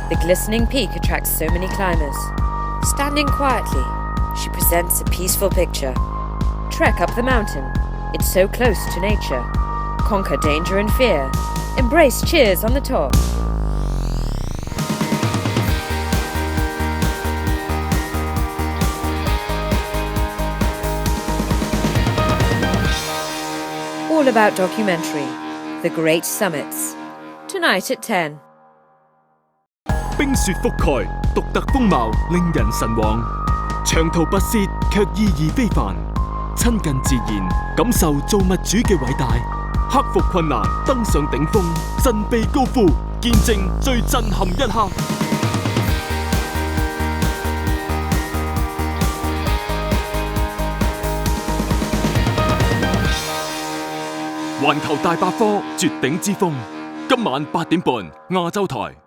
The glistening peak attracts so many climbers. Standing quietly, she presents a peaceful picture. Trek up the mountain. It's so close to nature. Conquer danger and fear. Embrace cheers on the top. All about documentary. The Great Summits. Tonight at 10. 冰雪覆蓋，獨特風貌令人神往。長途跋涉卻意義非凡，親近自然，感受造物主嘅偉大。克服困難，登上頂峰，振臂高呼，見證最震撼一刻。環球大百科絕頂之峰，今晚8點半亞洲台。